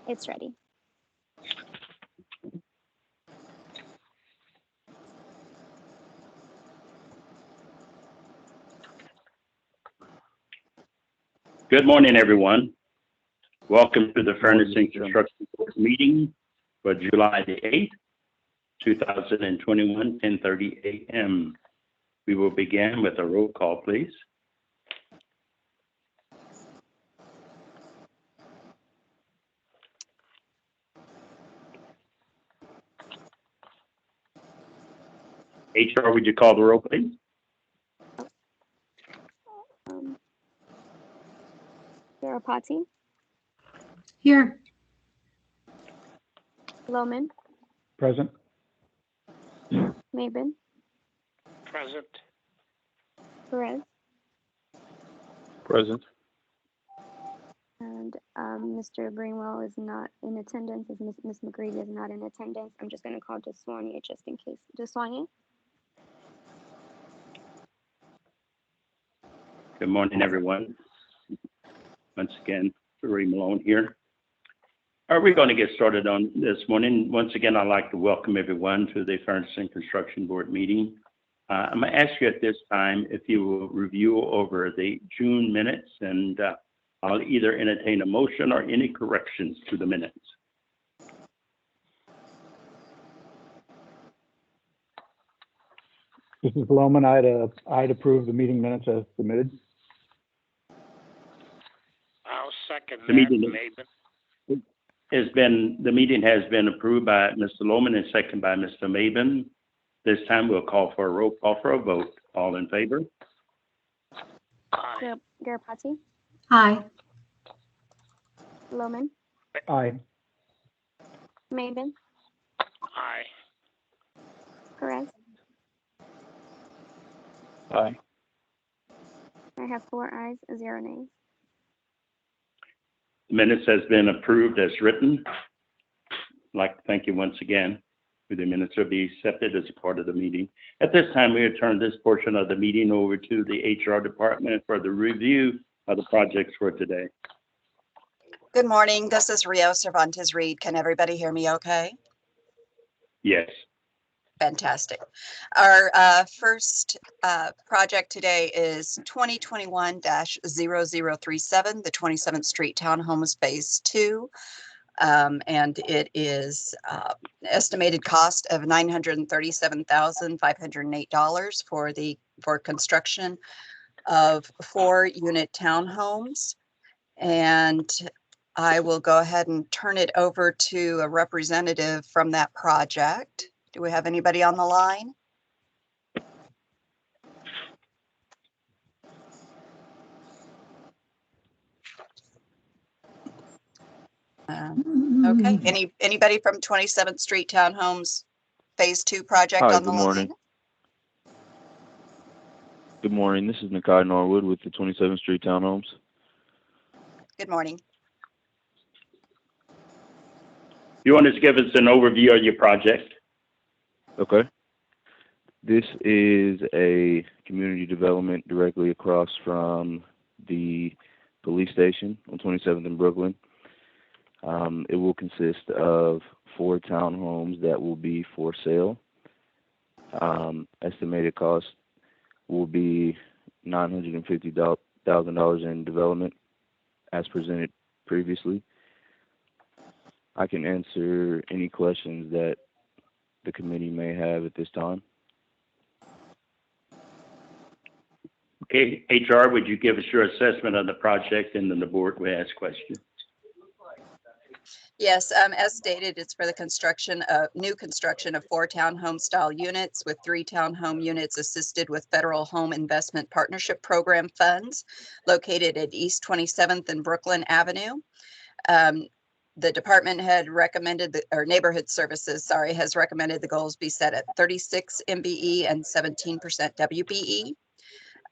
It's ready. Good morning, everyone. Welcome to the Furnishing Construction Board meeting for July the 8th, 2021, 10:30 a.m. We will begin with a roll call, please. HR, would you call the roll, please? Garapati, Here. Loman, Present. Mabin, Present. Perez, Present. and Mr. Greenwell is not in attendance, as Ms. McGreevy is not in attendance. I'm just going to call Deswanya just in case. Deswanya? Good morning, everyone. Once again, Ray Malone here. Are we going to get started on this morning? Once again, I'd like to welcome everyone to the Furnishing Construction Board meeting. I'm going to ask you at this time if you will review over the June minutes, and I'll either entertain a motion or any corrections to the minutes. This is Loman. I'd approve the meeting minutes as submitted. I'll second The that, meeting Mabin. The meeting has been approved by Mr. Loman and seconded by Mr. Mabin. This time we'll call for a roll call for a vote. All in favor? Aye. Garapati, Aye. Loman, Aye. Mabin, Aye. Perez. Aye. I have 4 ayes, 0 nays. Minutes has been approved as written. I'd like to thank you once again. The minutes will be accepted as part of the meeting. At this time, we return this portion of the meeting over to the HR department for the review of the projects for today. Good morning. This is Rio Cervantes Reed. Can everybody hear me okay? Yes. Fantastic. Our first project today is 2021-0037, the 27th Street Townhomes Phase 2. And it is estimated cost of $937,508 for construction of 4-unit townhomes. And I will go ahead and turn it over to a representative from that project. Do we have anybody on the line? Okay, anybody from 27th Street Townhomes Phase 2 project Hi, on the good morning. line? Good morning. This is Nakai Norwood with the 27th Street Townhomes. Good morning. You want to give us an overview of your project? Okay. This is a community development directly across from the police station on 27th in Brooklyn. It will consist of 4 townhomes that will be for sale. Estimated cost will be $950,000 in development as presented previously. I can answer any questions that the committee may have at this time. Okay, HR, would you give us your assessment of the project, and then the board will ask questions. Yes, as stated, it's for the new construction of 4 townhome style units with 3 townhome units assisted with Federal Home Investment Partnership Program funds located at East 27th and Brooklyn Avenue. The department had recommended, or Neighborhood Services, sorry, has recommended the goals be set at 36 MBE and 17% WBE.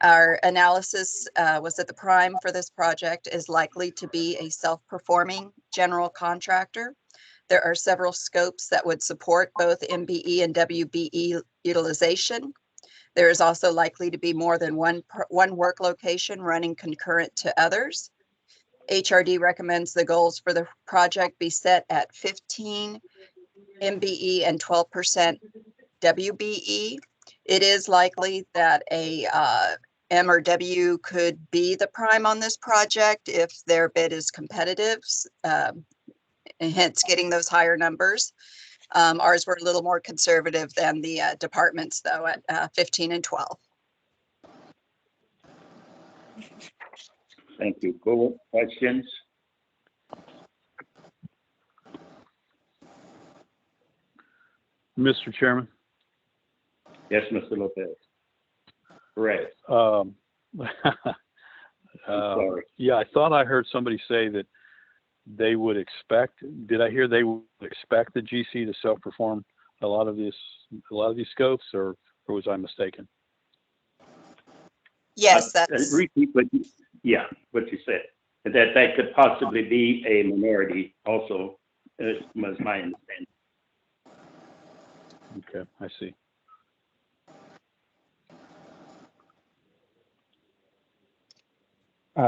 Our analysis was that the prime for this project is likely to be a self-performing general contractor. There are several scopes that would support both MBE and WBE utilization. There is also likely to be more than one work location running concurrent to others. HRD recommends the goals for the project be set at 15 MBE and 12% WBE. It is likely that a M or W could be the prime on this project if their bid is competitive, and hence getting those higher numbers. Ours were a little more conservative than the departments, though, at 15 and 12. Thank you. Cool. Questions? Mr. Chairman. Yes, Mr. Lopez. Correct. Sorry. Yeah, I thought I heard somebody say that they would expect. Did I hear they would expect the GC to self-perform a lot of these scopes, or was I mistaken? Yes, that's Repeat what you, what you said. That could possibly be a minority also, was my understanding. Okay, I see.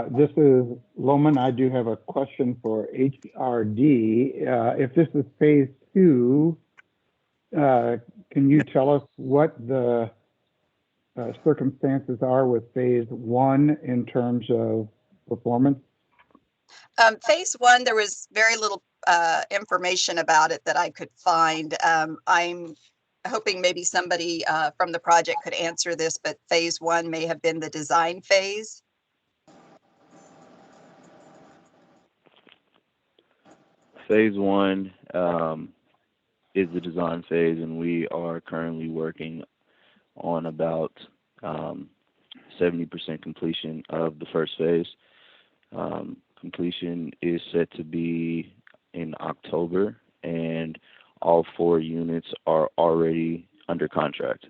This is Loman. I do have a question for HRD. If this is phase 2, can you tell us what the circumstances are with phase 1 in terms of performance? phase 1. There was very little information about it that I could find. I'm hoping maybe somebody from the project could answer this, but phase 1 may have been the design phase. Phase 1 is the design phase, and we are currently working on about 70% completion of the first phase. Completion is set to be in October, and all 4 units are already under contract.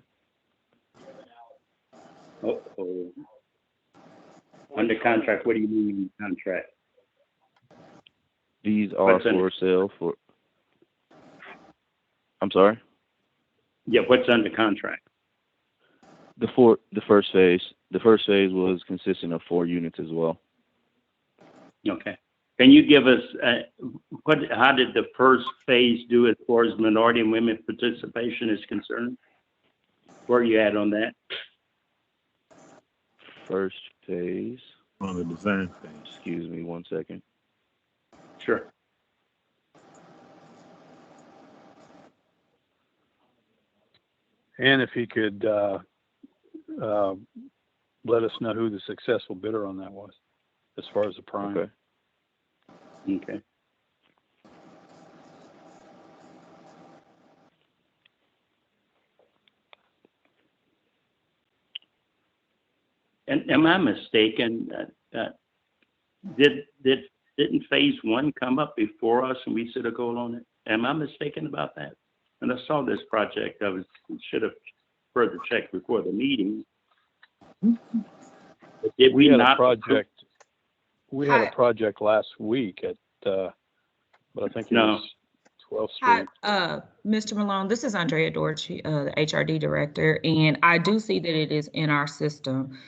Uh-oh. Under contract, what do you mean contract? These are for sale for, I'm sorry? Yeah, what's under contract? The first phase. The first phase was consisting of 4 units as well. Okay. Can you give us, how did the first phase do as far as minority and women participation is concerned? Where are you at on that? First phase. On the design phase. Excuse me 1 second. Sure. And if he could let us know who the successful bidder on that was, as far as the prime. Okay. Okay. And am I mistaken? Didn't phase 1 come up before us and we set a goal on it? Am I mistaken about that? And I saw this project. Should have further checked before the meeting. But did we had not a project. We had a project last week at, but I think it was 12th Street. Hi, Mr. Malone. This is Andrea Dorchi, the HRD director, and I do see that it is in our system.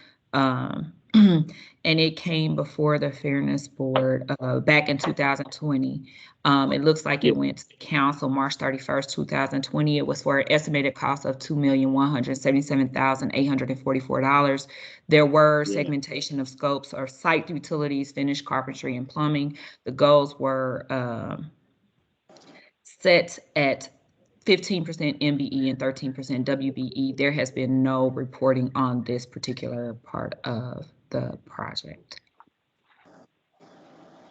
And it came before the Fairness Board back in 2020. It looks like it went to council March 31st, 2020. It was for an estimated cost of $2,177,844. There were segmentation of scopes or site utilities, finished carpentry, and plumbing. The goals were set at 15% MBE and 13% WBE. There has been no reporting on this particular part of the project.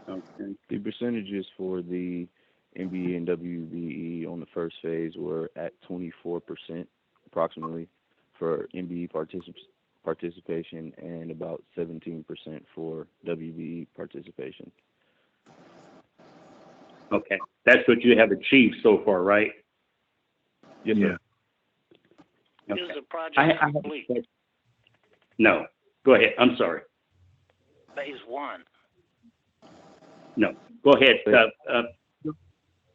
Okay. The percentages for the MBE and WBE on the first phase were at 24% approximately for MBE participation and about 17% for WBE participation. Okay. That's what you have achieved so far, right? Yes, sir. Okay. Is the project complete? No. Go ahead. I'm sorry. Phase 1. No. Go ahead,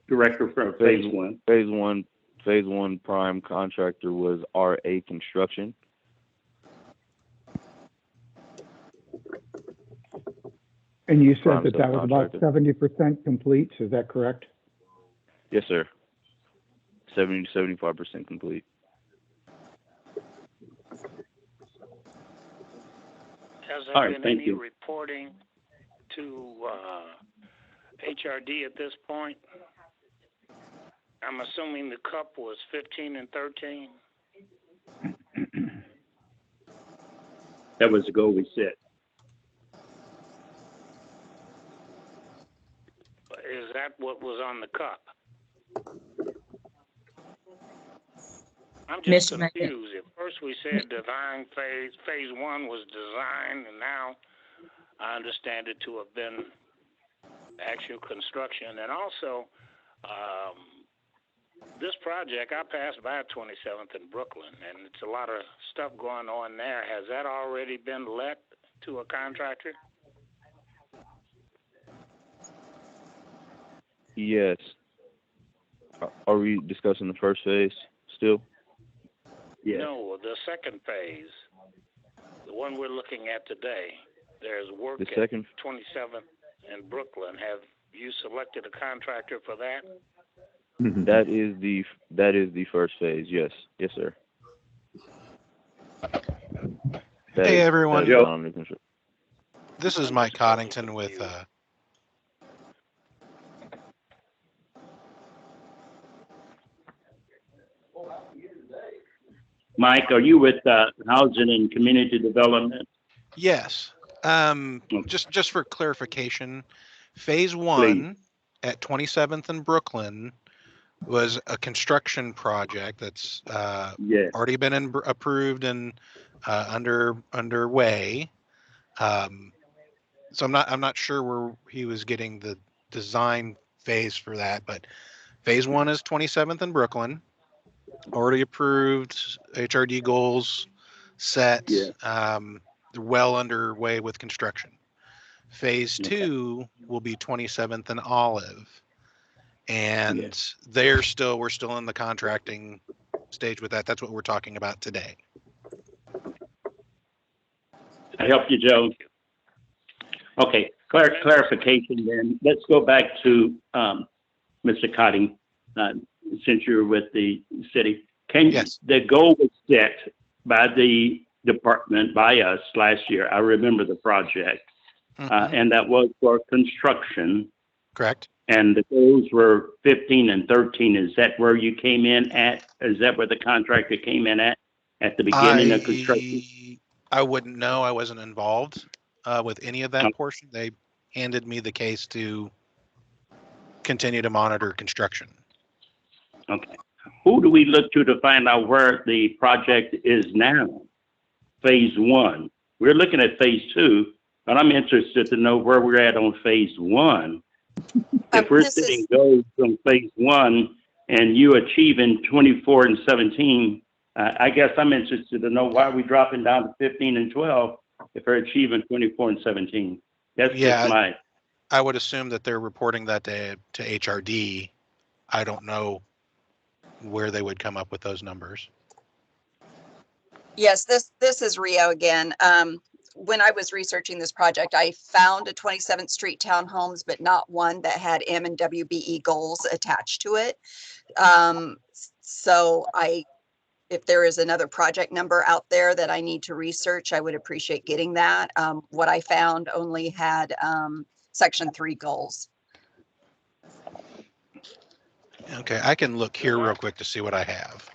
Director from phase 1. Phase 1 prime contractor was RA Construction. And you said prime that that was about subcontractor. 70% complete, is that correct? Yes, sir. 70 to 75% complete. Has All there right, been thank any you. reporting to HRD at this point? I'm assuming the cup was 15 and 13. That was the goal we set. Is that what was on the cup? I'm just Mr. Mayor. confused. At first we said design phase one was designed, and now I understand it to have been actual construction. And also, this project, I passed by 27th and Brooklyn, and it's a lot of stuff going on there. Has that already been let to a contractor? Yes. Are we discussing the first phase still? Yes. No, the second phase, the one we're looking at today. There's work The at second, 27th and Brooklyn. Have you selected a contractor for that? that is the first phase. Yes. Yes, sir. Hey, everyone. That is under construction. This is Mike Coddington with Mike, are you with Housing and Community Development? yes. Just for clarification, phase Please. one at 27th and Brooklyn was a construction project that's Yes. already been approved and underway. So I'm not sure where he was getting the design phase for that, but phase one is 27th and Brooklyn, already approved, HRD goals set. Yeah. They're well underway with construction. Phase Okay. two will be 27th and Olive, and Yes. we're still in the contracting stage with that. That's what we're talking about today. I helped you, Joe. Okay, clarification then. Let's go back to Mr. Cotting, since you're with the city. Yes. The goal was set by the department, by us last year. I remember the project. And that was for construction. Correct. And the goals were 15 and 13. Is that where you came in at? Is that where the contractor came in at the beginning of construction? I wouldn't know. I wasn't involved with any of that portion. They handed me the case to continue to monitor construction. Okay. Who do we look to find out where the project is now? Phase one. We're looking at phase two, but I'm interested to know where we're at on phase one. If we're setting goals on phase one and you achieving 24 and 17, I guess I'm interested to know why we're dropping down to 15 and 12 if we're achieving 24 and 17. That's just my... I would assume that they're reporting that to HRD. I don't know where they would come up with those numbers. Yes, this is Rio again. When I was researching this project, I found a 27th Street Townhomes, but not one that had M and WBE goals attached to it. So if there is another project number out there that I need to research, I would appreciate getting that. What I found only had Section 3 goals. Okay, I can look here real quick to see what I have.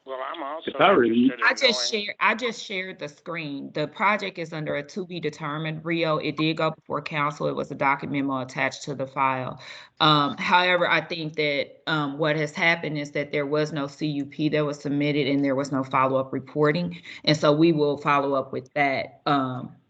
Well, I'm also interested in I just shared the screen. The project is under a to be determined, Rio. It did go before council. It was a document memo attached to the file. However, I think that what has happened is that there was no CUP that was submitted and there was no follow-up reporting. And so we will follow up with that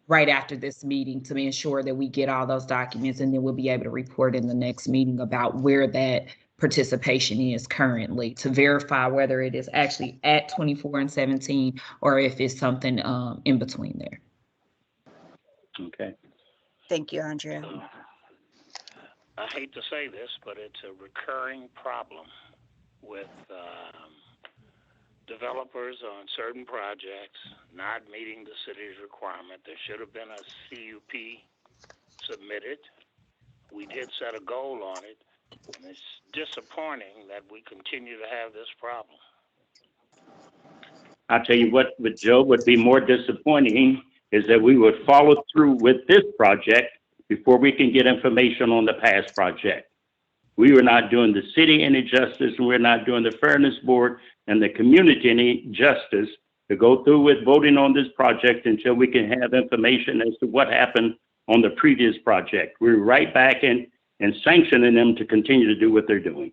right after this meeting to ensure that we get all those documents, and then we'll be able to report in the next meeting about where that participation is currently to verify whether it is actually at 24 and 17 or if it's something in between there. Okay. Thank you, Andrea. I hate to say this, but it's a recurring problem with developers on certain projects not meeting the city's requirement. There should have been a CUP submitted. We did set a goal on it, and it's disappointing that we continue to have this problem. I'll tell you what, with Joe, would be more disappointing is that we would follow through with this project before we can get information on the past project. We were not doing the city any justice, and we're not doing the Fairness Board and the community any justice to go through with voting on this project until we can have information as to what happened on the previous project. We're right back in and sanctioning them to continue to do what they're doing.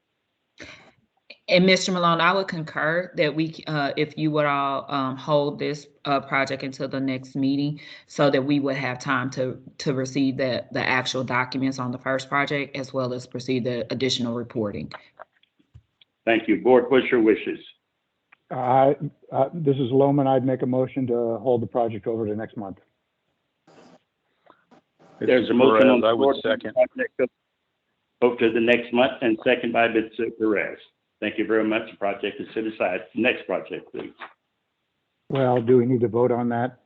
And Mr. Malone, I would concur that we, if you would all hold this project until the next meeting, so that we would have time to receive the actual documents on the first project, as well as proceed the additional reporting. Thank you. Board, what's your wishes? This is Loman. I'd make a motion to hold the project over to next month. There's a motion on the I board. would second. Over to the next month, and second by Mr. Perez. Thank you very much. The project is set aside. Next project, please. Well, do we need to vote on that?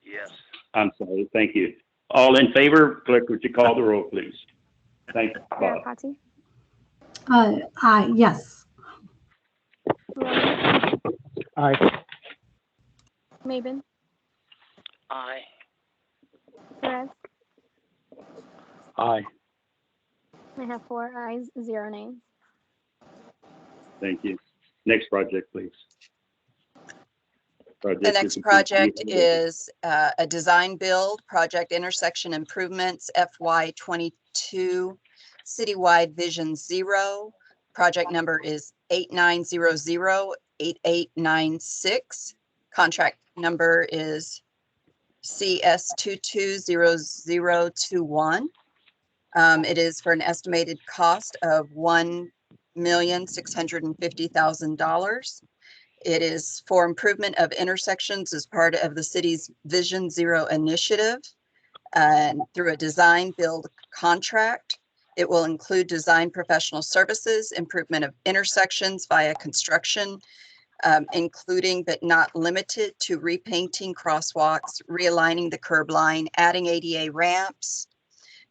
Yes. I'm sorry. Thank you. All in favor? Clerk, would you call the roll, please? Thank you. Bob. Parati, Aye, yes. Loman, Aye. Mabin, Aye. Perez. Aye. I have 4 ayes, 0 nays. Thank you. Next project, please. The next project is a design build, project intersection improvements, FY22, citywide vision 0. Project number is 89008896. Contract number is CS220021. It is for an estimated cost of $1,650,000. It is for improvement of intersections as part of the city's Vision Zero initiative and through a design build contract. It will include design professional services, improvement of intersections via construction, including but not limited to repainting crosswalks, realigning the curb line, adding ADA ramps,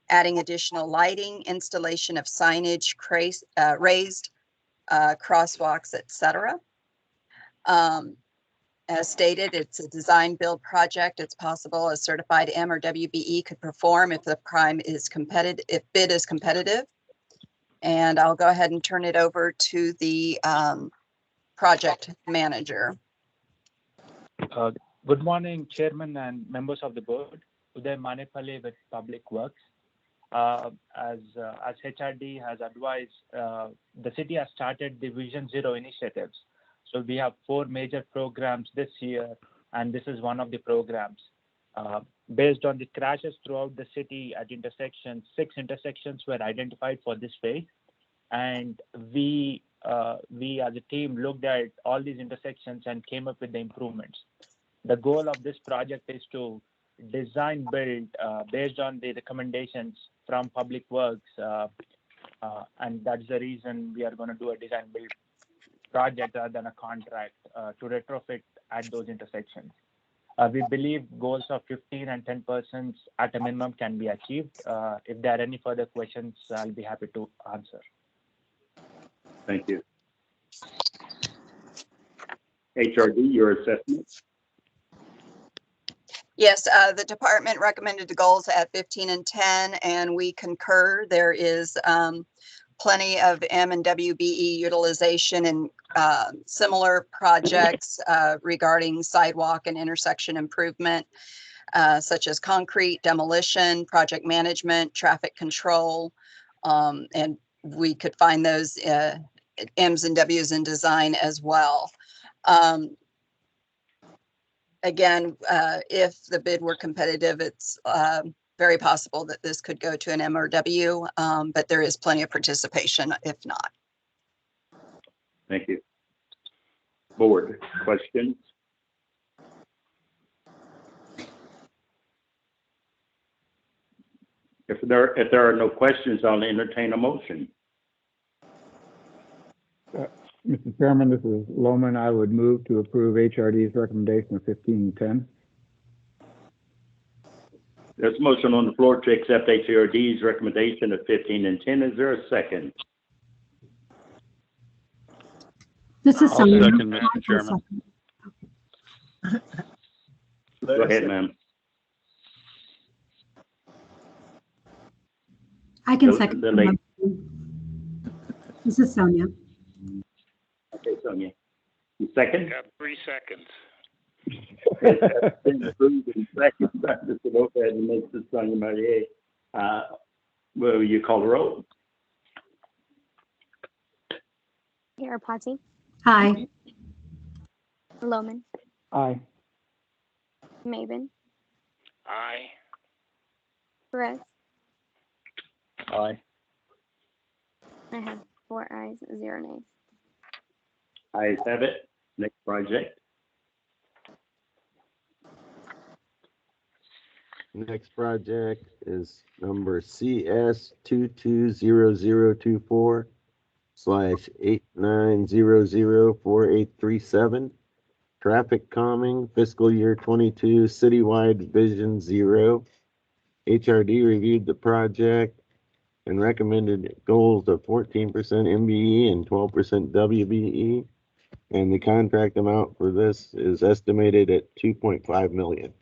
adding additional lighting, installation of signage, raised crosswalks, etc. As stated, it's a design build project. It's possible a certified M or WBE could perform if the prime is competitive, if bid is competitive. And I'll go ahead and turn it over to the project manager. Good morning, Chairman and members of the board. Uday Manepalli with Public Works. As HRD has advised, the city has started the Vision Zero initiatives. So we have 4 major programs this year, and this is one of the programs. Based on the crashes throughout the city at intersections, 6 intersections were identified for this phase. And we as a team looked at all these intersections and came up with the improvements. The goal of this project is to design build based on the recommendations from Public Works, and that's the reason we are going to do a design build project rather than a contract to retrofit at those intersections. We believe goals of 15 and 10% at a minimum can be achieved. If there are any further questions, I'll be happy to answer. Thank you. HRD, your assessment? Yes, the department recommended the goals at 15 and 10, and we concur. There is plenty of M and WBE utilization in similar projects regarding sidewalk and intersection improvement, such as concrete, demolition, project management, traffic control, and we could find those M's and W's in design as well. Again, if the bid were competitive, it's very possible that this could go to an M or W, but there is plenty of participation if not. Thank you. Board, questions? If there are no questions, I'll entertain a motion. Mr. Chairman, this is Loman. I would move to approve HRD's recommendation of 1510. There's a motion on the floor to accept HRD's recommendation of 15 and 10. Is there a second? This is I'll Sonia. second, Mr. Chairman. Go ahead, ma'am. I can second. The lady. This is Sonia. Okay, Sonia. You second? Got 3 seconds. Been approved in second by Mr. Lopez and Mrs. Sonia Marie. Will you call the roll? Garapati, Aye. Loman, Aye. Maven, Aye. Perez. Aye. I have 4 ayes, 0 nays. Ayes have it. Next project. Next project is number CS 220024/89004837. Traffic calming, fiscal year 22, citywide Vision Zero. HRD reviewed the project and recommended goals of 14% MBE and 12% WBE. And the contract amount for this is estimated at $2.5 million.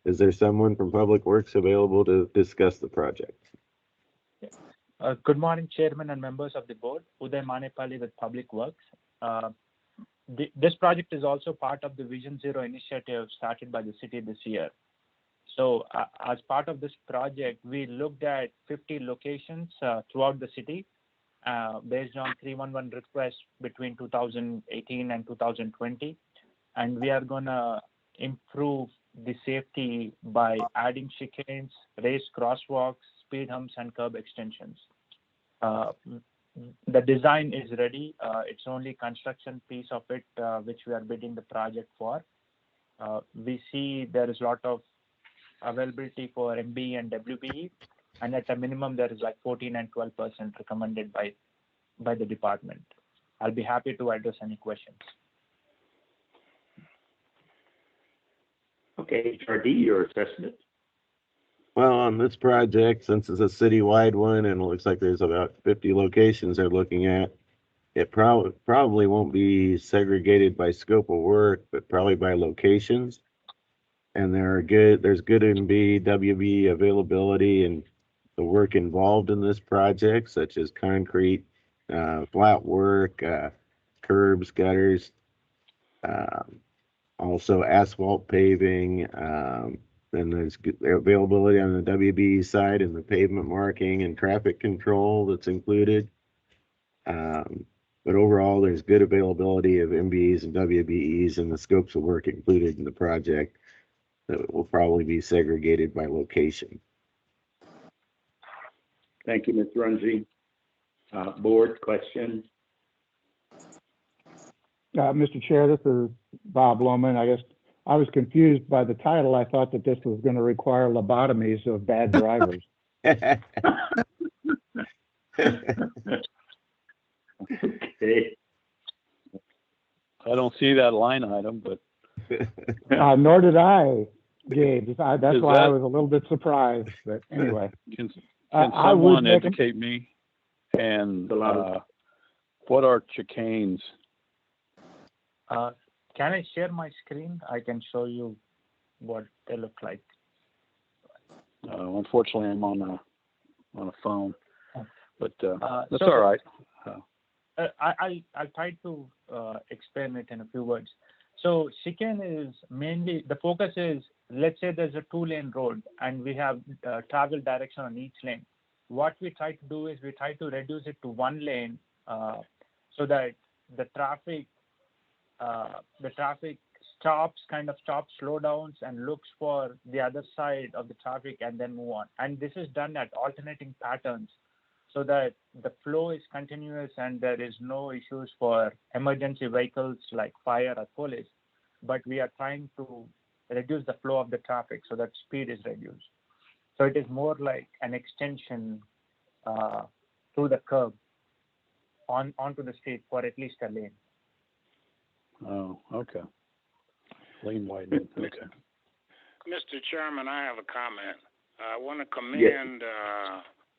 Is there someone from Public Works available to discuss the project? Good morning, Chairman and members of the board. Uday Manepalli with Public Works. This project is also part of the Vision Zero initiative started by the city this year. So as part of this project, we looked at 50 locations throughout the city based on 311 requests between 2018 and 2020. And we are going to improve the safety by adding chicanes, raised crosswalks, speed humps, and curb extensions. The design is ready. It's only construction piece of it which we are bidding the project for. We see there is a lot of availability for MBE and WBE, and at a minimum there is like 14 and 12% recommended by the department. I'll be happy to address any questions. Okay, HRD, your assessment. Well, on this project, since it's a citywide one and it looks like there's about 50 locations they're looking at, it probably won't be segregated by scope of work, but probably by locations. And there's good MB, WB availability and the work involved in this project, such as concrete, flat work, curbs, gutters, also asphalt paving. Then there's availability on the WB side and the pavement marking and traffic control that's included. But overall, there's good availability of MBEs and WBEs and the scopes of work included in the project that will probably be segregated by location. Thank you, Mr. Runji. Board questions? Mr. Chair, this is Bob Loman. I guess I was confused by the title. I thought that this was going to require lobotomies of bad drivers. Okay. I don't see that line item, but Nor did I, Gabe. That's Is why I that- was a little bit surprised. But anyway, can I would someone make educate me? And The what are chicanes? Can I share my screen? I can show you what they look like. Unfortunately, I'm on a phone, but that's So- all right. I'll try to explain it in a few words. So chicane is mainly, the focus is, let's say there's a 2-lane road and we have travel direction on each lane. What we try to do is we try to reduce it to 1 lane so that the traffic stops, slow downs and looks for the other side of the traffic and then move on. And this is done at alternating patterns so that the flow is continuous and there is no issues for emergency vehicles like fire or police. But we are trying to reduce the flow of the traffic so that speed is reduced. So it is more like an extension through the curb onto the street for at least a lane. Oh, okay. Lane widening, okay. Mr. Chairman, I have a comment. I want to Yes. commend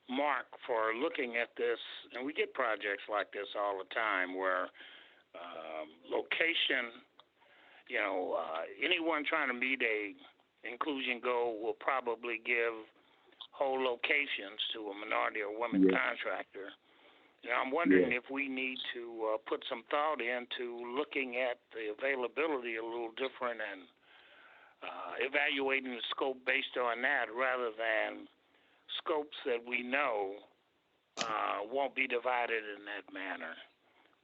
Mark for looking at this, and we get projects like this all the time where location, anyone trying to meet a inclusion goal will probably give whole locations to a minority or women contractor. I'm wondering if we need to put some thought into looking at the availability a little different and evaluating the scope based on that rather than scopes that we know won't be divided in that manner.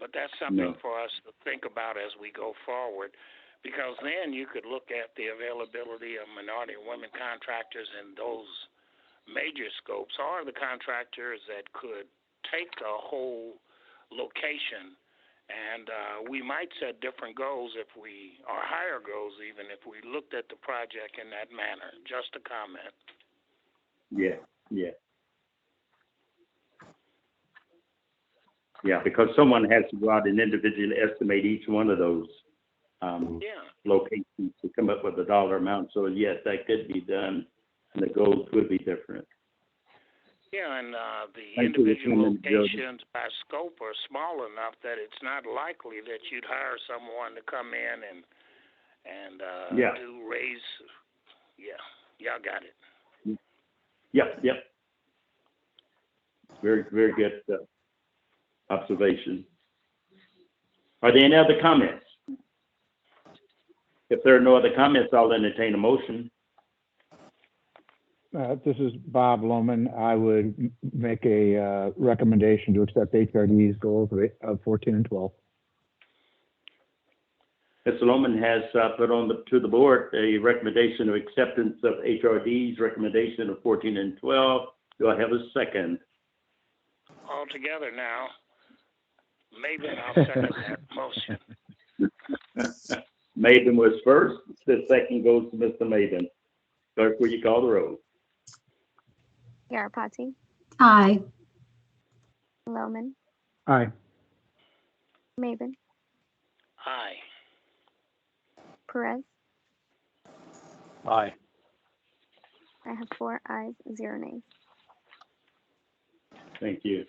But that's something for us to think about as we go forward, because then you could look at the availability of minority and women contractors in those major scopes, or the contractors that could take a whole location, and we might set different goals or higher goals even if we looked at the project in that manner. Just a comment. Yeah, because someone has to go out and individually estimate each one of those locations to come up with a dollar amount. So yes, that could be done, and the goals would be different. Yeah, and the individual locations by scope are small enough that it's not likely that you'd hire someone to come in and do raise. Yeah, y'all got it. Yep. Very, very good observation. Are there any other comments? If there are no other comments, I'll entertain a motion. This is Bob Lohman. I would make a recommendation to accept HRD's goals of 14 and 12. Mr. Lohman has put on to the board a recommendation of acceptance of HRD's recommendation of 14 and 12. Do I have a second? All together now. Maybe I'll second that motion. Maben was first. The second goes to Mr. Maben. Clerk, will you call the roll? Yarapati, Aye. Lohman, Aye. Maben, Aye. Perez. Aye. I have 4 ayes, 0 nays. Thank you.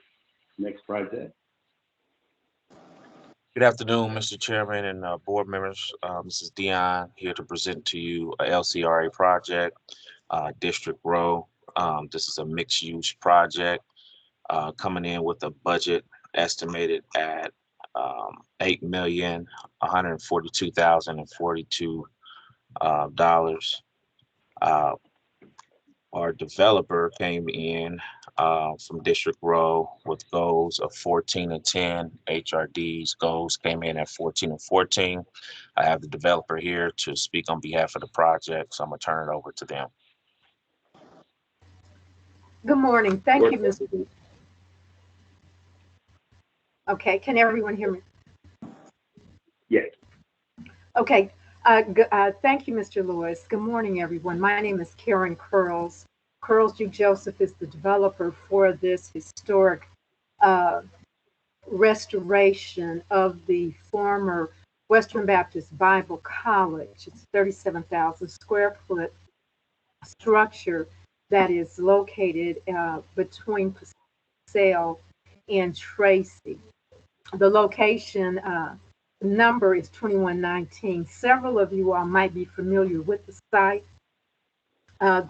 Next project. Good afternoon, Mr. Chairman and board members. This is Dion here to present to you a LCRA project, District Row. This is a mixed-use project coming in with a budget estimated at $8,142,042. Our developer came in from District Row with goals of 14 and 10. HRD's goals came in at 14 and 14. I have the developer here to speak on behalf of the project, so I'm gonna turn it over to them. Good morning. Thank you, Mr. Okay, can everyone hear me? Yes. Okay. Thank you, Mr. Lewis. Good morning, everyone. My name is Karen Curls. Curls G. Joseph is the developer for this historic restoration of the former Western Baptist Bible College. It's 37,000 square foot structure that is located between Paseo and Tracy. The location number is 2119. Several of you all might be familiar with the site.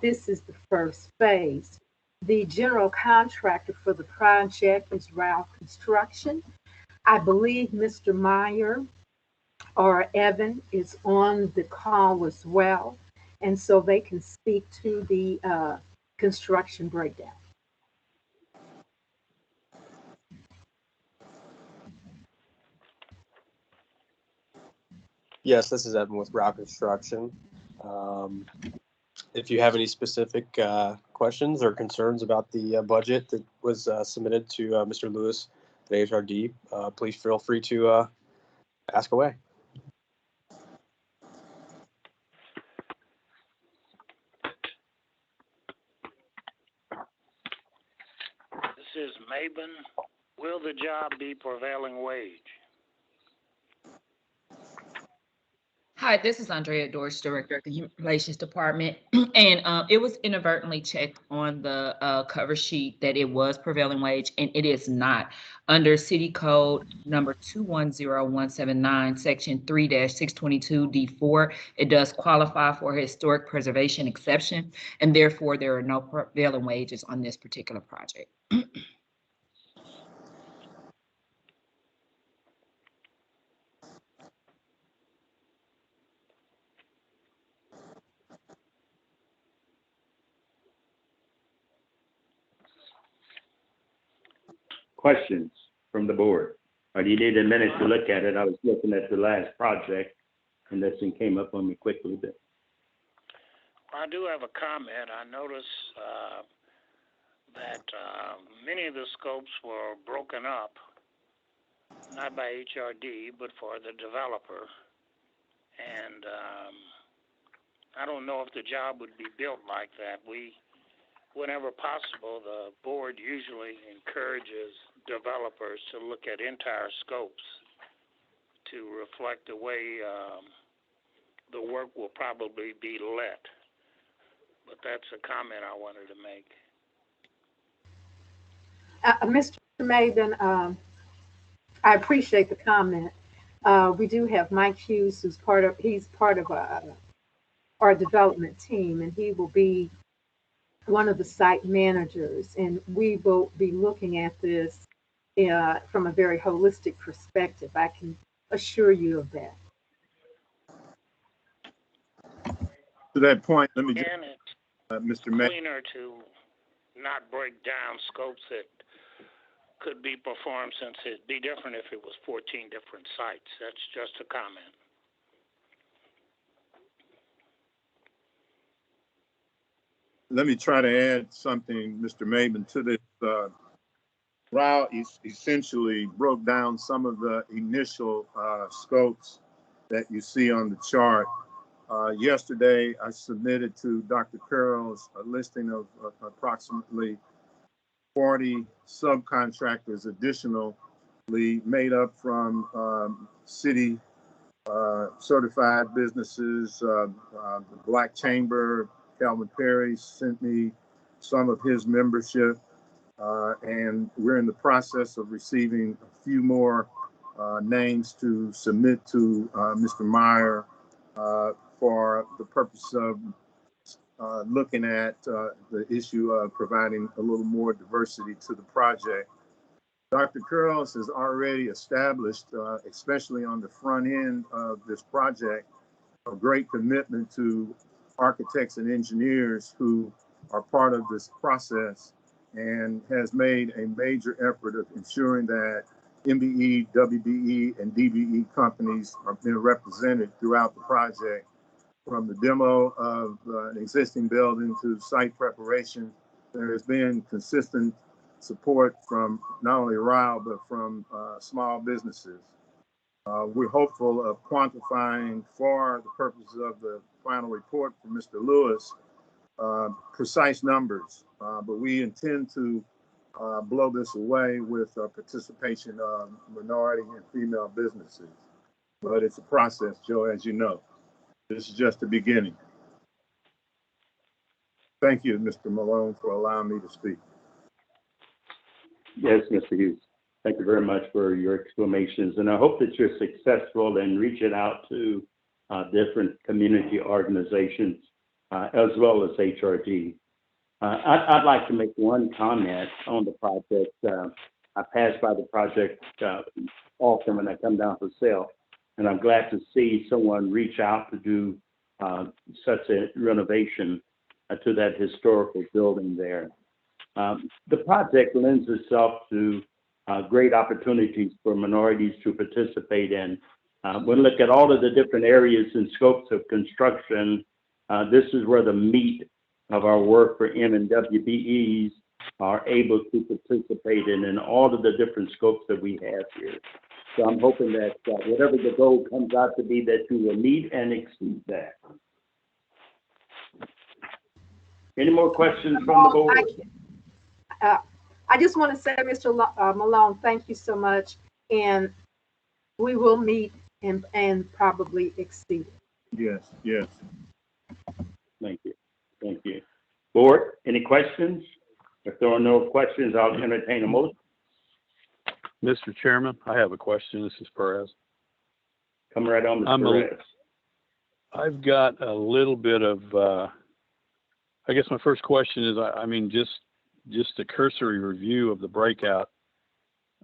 This is the first phase. The general contractor for the project is Ralph Construction. I believe Mr. Meyer or Evan is on the call as well, and so they can speak to the construction breakdown. Yes, this is Evan with Ralph Construction. If you have any specific questions or concerns about the budget that was submitted to Mr. Lewis at HRD, please feel free to ask away. This is Maben. Will the job be prevailing wage? Hi, this is Andrea Dorsch, Director of the Human Relations Department. And it was inadvertently checked on the cover sheet that it was prevailing wage, and it is not. Under City Code number 210179, Section 3-622D4, it does qualify for a historic preservation exception, and therefore there are no prevailing wages on this particular project. Questions from the board? Or do you need a minute to look at it? I was looking at the last project and this thing came up on me quickly. But I do have a comment. I noticed that many of the scopes were broken up, not by HRD, but for the developer. And I don't know if the job would be built like that. Whenever possible, the board usually encourages developers to look at entire scopes to reflect the way the work will probably be let. But that's a comment I wanted to make. Mr. Maven, I appreciate the comment. We do have Mike Hughes, he's part of our development team, and he will be one of the site managers, and we will be looking at this from a very holistic perspective. I can assure you of that. To that point, let me just, And it's Mr. Mayor. cleaner to not break down scopes that could be performed, since it'd be different if it was 14 different sites. That's just a comment. Let me try to add something, Mr. Maven, to this. Rao essentially broke down some of the initial scopes that you see on the chart. Yesterday, I submitted to Dr. Curls a listing of approximately 40 subcontractors additionally made up from city certified businesses. The Black Chamber, Calvin Perry sent me some of his membership, and we're in the process of receiving a few more names to submit to Mr. Meyer for the purpose of looking at the issue of providing a little more diversity to the project. Dr. Curls has already established, especially on the front end of this project, a great commitment to architects and engineers who are part of this process, and has made a major effort of ensuring that MBE, WBE, and DBE companies are being represented throughout the project, from the demo of an existing building to site preparation. There has been consistent support from not only RAL, but from small businesses. We're hopeful of quantifying, for the purposes of the final report from Mr. Lewis, precise numbers, but we intend to blow this away with participation of minority and female businesses. But it's a process, Joe, as you know. This is just the beginning. Thank you, Mr. Malone, for allowing me to speak. yes, Mr. Hughes, thank you very much for your explanations. And I hope that you're successful in reaching out to different community organizations as well as HRD. I'd like to make one comment on the project. I pass by the project often when I come down for sale, and I'm glad to see someone reach out to do such a renovation to that historical building there. The project lends itself to great opportunities for minorities to participate in. When we look at all of the different areas and scopes of construction, this is where the meat of our work for M and WBEs are able to participate in all of the different scopes that we have here. So I'm hoping that whatever the goal comes out to be, that you will meet and exceed that. Any more questions from the board? I just want to say, Mr. Malone, thank you so much, and we will meet and probably exceed it. Yes, yes. Thank you. Thank you. Board, any questions? If there are no questions, I'll entertain a motion. Mr. Chairman, I have a question. This is Perez. Come right on, Mr. Perez. I've got a little bit of, I guess my first question is, I mean, just a cursory review of the breakout.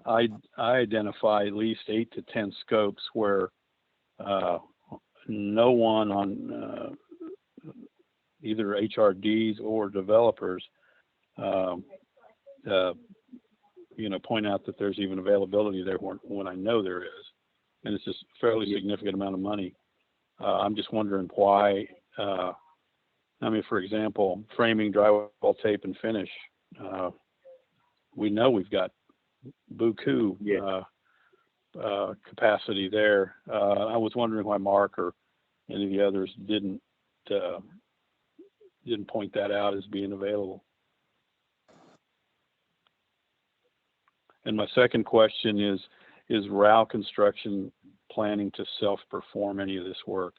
I identify at least 8 to 10 scopes where no one on either HRDs or developers, point out that there's even availability there when I know there is, and it's just a fairly significant amount of money. I'm just wondering why. I mean, for example, framing, drywall, tape, and finish. We know we've got buku capacity there. I was wondering why Mark or any of the others didn't point that out as being available. And my second question is Rao Construction planning to self-perform any of this work?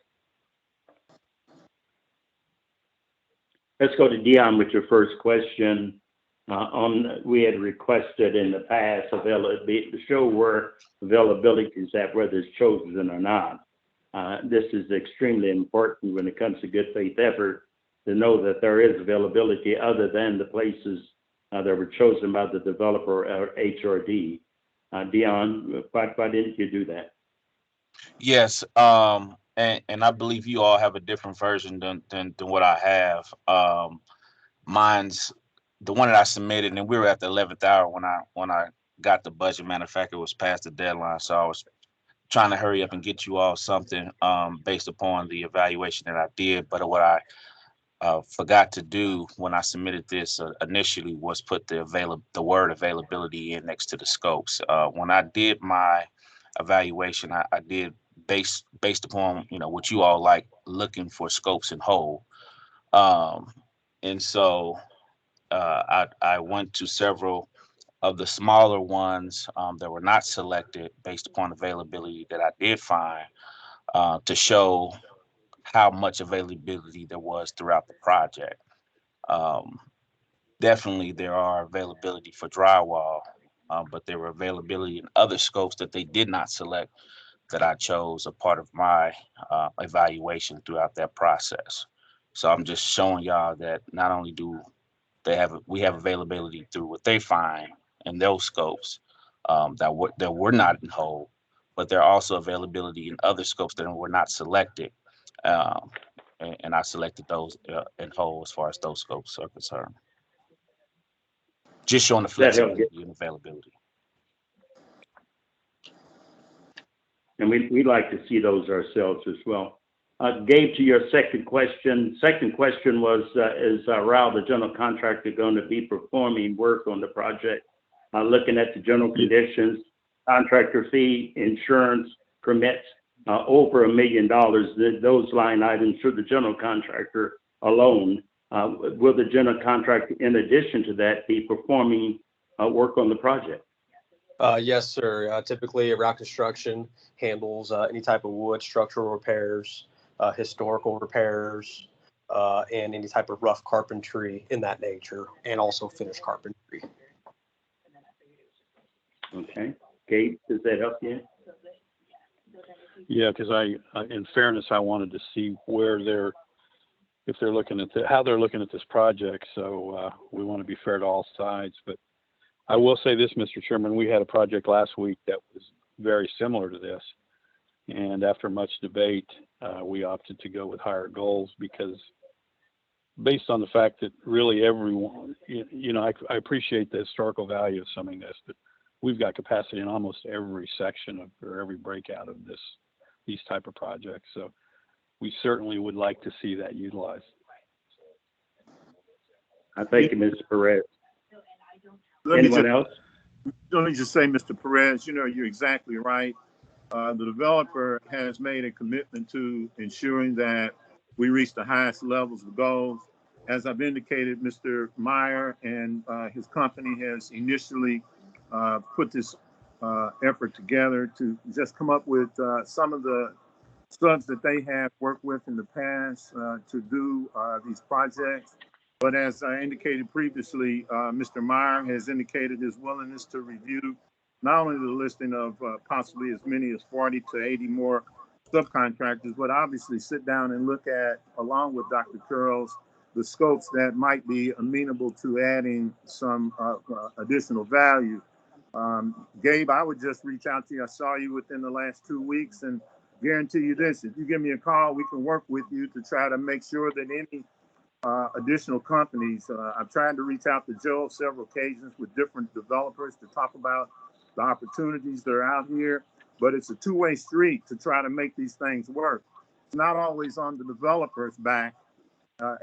Let's go to Dion with your first question. We had requested in the past availability to show where availability is at, whether it's chosen or not. This is extremely important when it comes to good faith effort to know that there is availability other than the places that were chosen by the developer or HRD. Dion, why didn't you do that? Yes, and I believe you all have a different version than what I have. Mine's the one that I submitted, and we were at the 11th hour when I got the budget. Matter of fact, it was past the deadline, so I was trying to hurry up and get you all something based upon the evaluation that I did. But what I forgot to do when I submitted this initially was put the word availability in next to the scopes. When I did my evaluation, I did based upon what you all like looking for scopes in whole, and so I went to several of the smaller ones that were not selected based upon availability that I did find to show how much availability there was throughout the project. Definitely there are availability for drywall, but there were availability in other scopes that they did not select that I chose a part of my evaluation throughout that process. So I'm just showing y'all that not only do we have availability through what they find in those scopes that were not in whole, but there are also availability in other scopes that were not selected. And I selected those in whole as far as those scopes are concerned. Just showing the flexibility and availability. And we'd like to see those ourselves as well. Gabe, to your second question. Second question was, is Rao, the general contractor, going to be performing work on the project? Looking at the general conditions, contractor fee, insurance, permits, over $1 million, those line items for the general contractor alone. Will the general contractor, in addition to that, be performing work on the project? Yes, sir. Typically, Rao Construction handles any type of wood structural repairs, historical repairs, and any type of rough carpentry in that nature, and also finished carpentry. Okay. Gabe, does that help you? Yeah, because in fairness, I wanted to see where if they're looking at how they're looking at this project. So we want to be fair to all sides. But I will say this, Mr. Chairman, we had a project last week that was very similar to this. And after much debate, we opted to go with higher goals because based on the fact that really everyone, I appreciate the historical value of something like this, but we've got capacity in almost every section or every breakout of these type of projects. So we certainly would like to see that utilized. I thank you, Mr. Perez. Anyone else? Let me just say, Mr. Perez, you're exactly right. The developer has made a commitment to ensuring that we reach the highest levels of goals. As I've indicated, Mr. Meyer and his company has initially put this effort together to just come up with some of the subs that they have worked with in the past to do these projects. But as I indicated previously, Mr. Meyer has indicated his willingness to review not only the listing of possibly as many as 40 to 80 more subcontractors, but obviously sit down and look at, along with Dr. Curls, the scopes that might be amenable to adding some additional value. Gabe, I would just reach out to you. I saw you within the last 2 weeks and guarantee you this, if you give me a call, we can work with you to try to make sure that any additional companies, I've tried to reach out to Joe several occasions with different developers to talk about the opportunities that are out here, but it's a two-way street to try to make these things work. It's not always on the developer's back.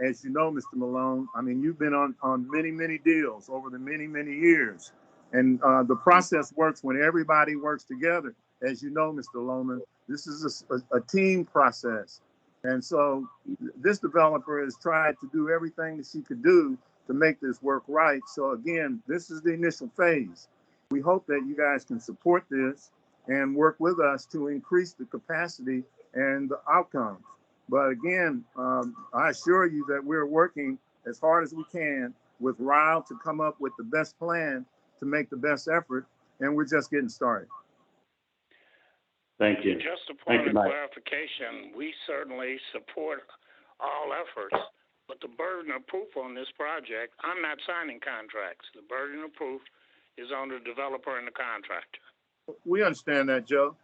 As you know, Mr. Malone, I mean, you've been on many, many deals over the many, many years. And the process works when everybody works together. As you know, Mr. Lohman, this is a team process. And so this developer has tried to do everything that she could do to make this work right. So again, this is the initial phase. We hope that you guys can support this and work with us to increase the capacity and the outcomes. But again, I assure you that we're working as hard as we can with Ryle to come up with the best plan to make the best effort, and we're just getting started. Thank you. Just a Thank point you, of Mike. clarification, we certainly support all efforts, but the burden of proof on this project, I'm not signing contracts. The burden of proof is on the developer and the contractor. We understand that, Joe.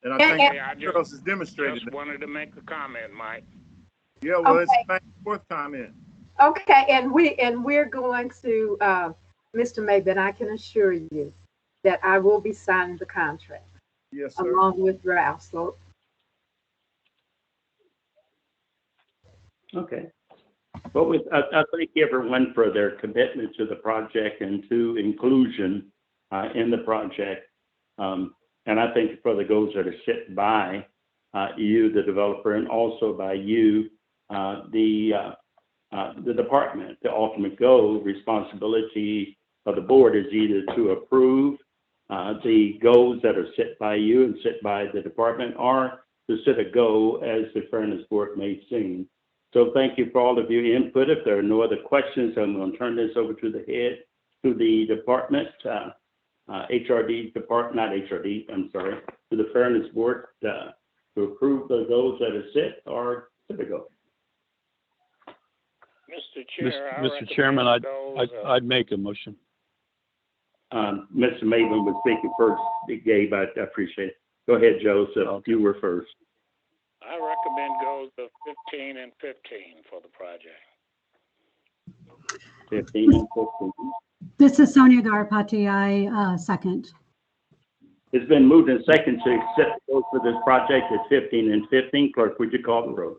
And I Yeah, think yeah. Charles has demonstrated Just that. wanted to make a comment, Mike. Yeah, well, it's Okay. a back and forth comment. Okay, and we're going to, Mr. Maben, I can assure you that I will be signing the contract Yes, sir. along with Ralph. So Okay. Well, I thank everyone for their commitment to the project and to inclusion in the project. And I think for the goals that are set by you, the developer, and also by you, the department. The ultimate goal, responsibility of the board is either to approve the goals that are set by you and set by the department, or to set a goal as the fairness board may seem. So thank you for all of your input. If there are no other questions, I'm going to turn this over to the department, HRD department, not HRD, I'm sorry, to the fairness board to approve the goals that are set or set a goal. Mr. Chair, Mr. Chairman, I'd make a motion. Mr. Maven was speaking first. Gabe, I appreciate it. Go ahead, Joseph. You were first. I recommend goals of 15 and 15 for the project. 15 and 15. This is Sonia Garpati. I second. It's been moved and second to accept the goals for this project at 15 and 15. Clerk, would you call the roll?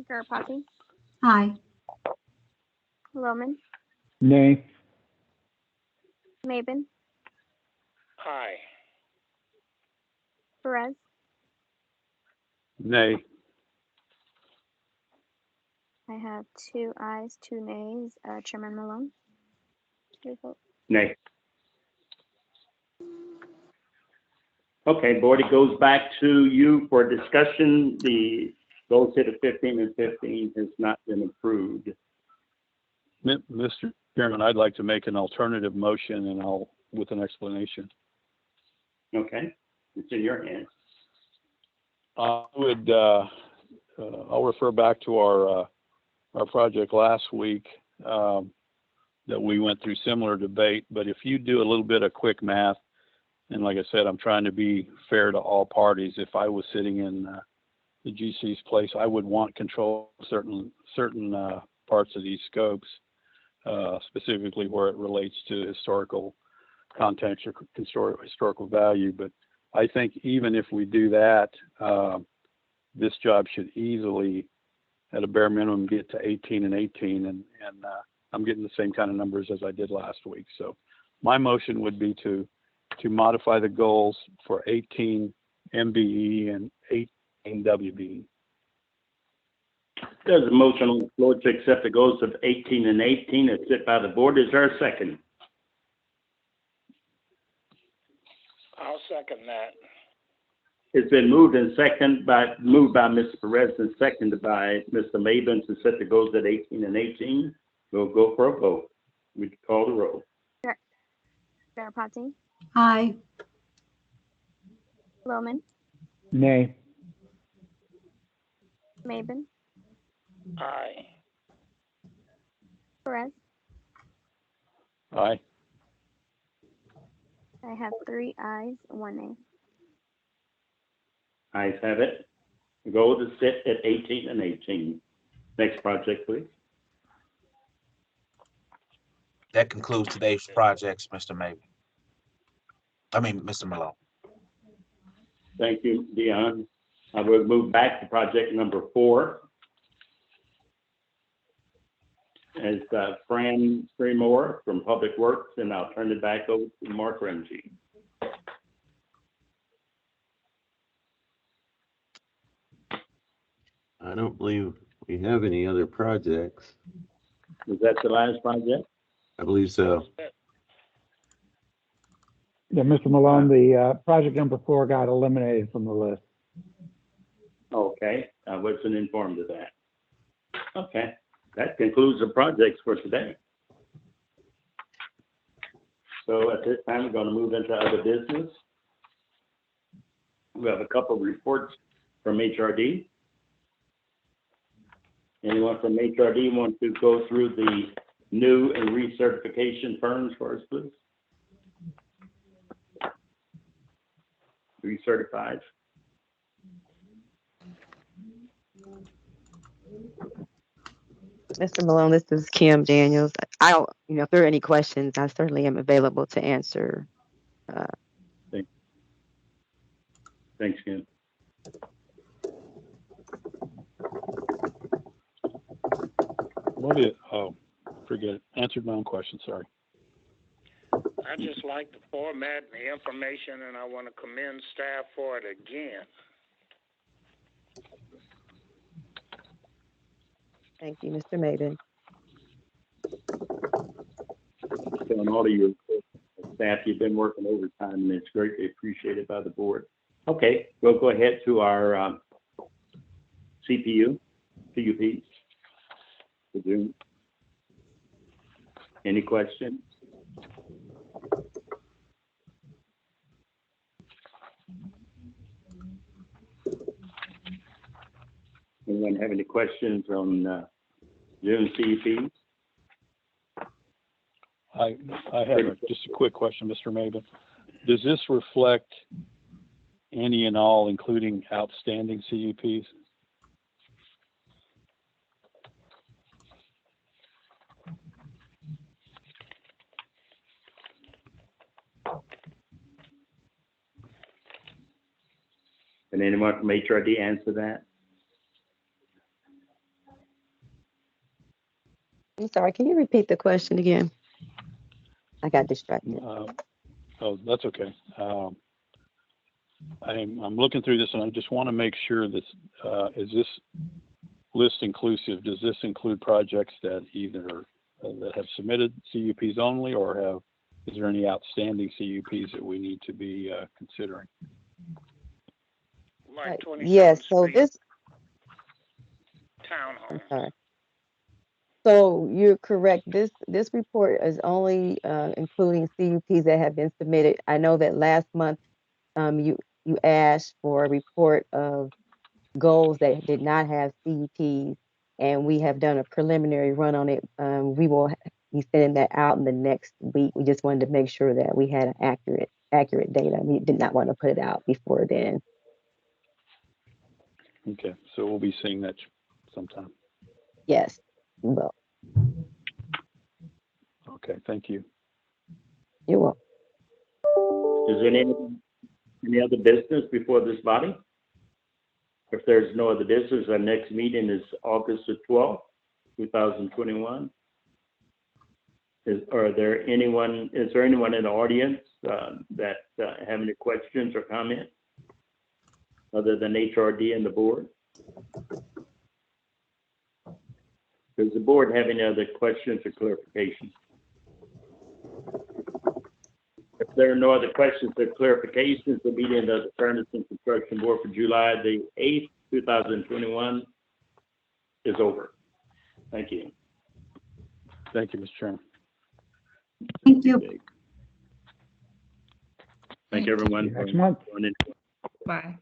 Garapati, Aye. Lohman, Nay. Maben, Aye. Perez, Nay. I have 2 ayes, 2 nays. Chairman Malone, your vote. Nay. Okay, board, it goes back to you for discussion. The goal set of 15 and 15 has not been approved. Mr. Chairman, I'd like to make an alternative motion and with an explanation. Okay, it's in your hands. I'll refer back to our project last week that we went through similar debate, but if you do a little bit of quick math, and like I said, I'm trying to be fair to all parties. If I was sitting in the GC's place, I would want control of certain parts of these scopes, specifically where it relates to historical context or historical value. But I think even if we do that, this job should easily, at a bare minimum, get to 18 and 18, and I'm getting the same kind of numbers as I did last week. So my motion would be to modify the goals for 18 MBE and 18 WBE. There's a motion on the floor to accept the goals of 18 and 18 as set by the board. Is there a second? I'll second that. It's been moved by Mr. Perez and seconded by Mr. Maben to set the goals at 18 and 18. We'll go for a vote. We call the roll. Garapati, Aye. Loman, Nay. Maben, Aye. Perez. Aye. I have 3 ayes, 1 nay. Ayes have it. The goal is set at 18 and 18. Next project, please. That concludes today's projects, Mr. Malone. Thank you, Dion. I will move back to project number 4. As Fran Fremore from Public Works, and I'll turn it back over to Mark Remge. I don't believe we have any other projects. Was that the last project? I believe so. Yeah, Mr. Malone, the project number 4 got eliminated from the list. Okay, I wasn't informed of that. Okay, that concludes the projects for today. So at this time, we're going to move into other business. We have a couple of reports from HRD. Anyone from HRD want to go through the new and recertification firms for us, please? Recertified. Mr. Malone, this is Kim Daniels. I don't, if there are any questions, I certainly am available to answer. Thanks, Kim. Forget it. Answered my own question, sorry. I just like the format and the information, and I want to commend staff for it again. Thank you, Mr. Maben. On all of your staff, you've been working overtime, and it's greatly appreciated by the board. Okay, we'll go ahead to our CUP. Zoom. Any questions? Anyone have any questions on Zoom CUP? I have just a quick question, Mr. Maben. Does this reflect any and all, including outstanding CUPs? Can anyone from HRD answer that? I'm sorry, can you repeat the question again? I got distracted. Oh, that's okay. I'm looking through this, and I just want to make sure that is this list inclusive? Does this include projects that either that have submitted CUPs only, or is there any outstanding CUPs that we need to be considering? Like Yes, so this townhome. sorry. So you're correct. This report is only including CUPs that have been submitted. I know that last month you asked for a report of goals that did not have CUPs, and we have done a preliminary run on it. We will be sending that out in the next week. We just wanted to make sure that we had accurate data. We did not want to put it out before then. Okay, so we'll be seeing that sometime. Yes, we will. Okay, thank you. You're welcome. Is there any other business before this body? If there's no other business, our next meeting is August the 12th, 2021. Is there anyone in the audience that have any questions or comments other than HRD and the board? Does the board have any other questions or clarifications? If there are no other questions or clarifications, the meeting of the Furnace and Construction Board for July the 8th, 2021 is over. Thank you. Thank you, Mr. Chairman. Thank you. Thank everyone. Next month. Bye.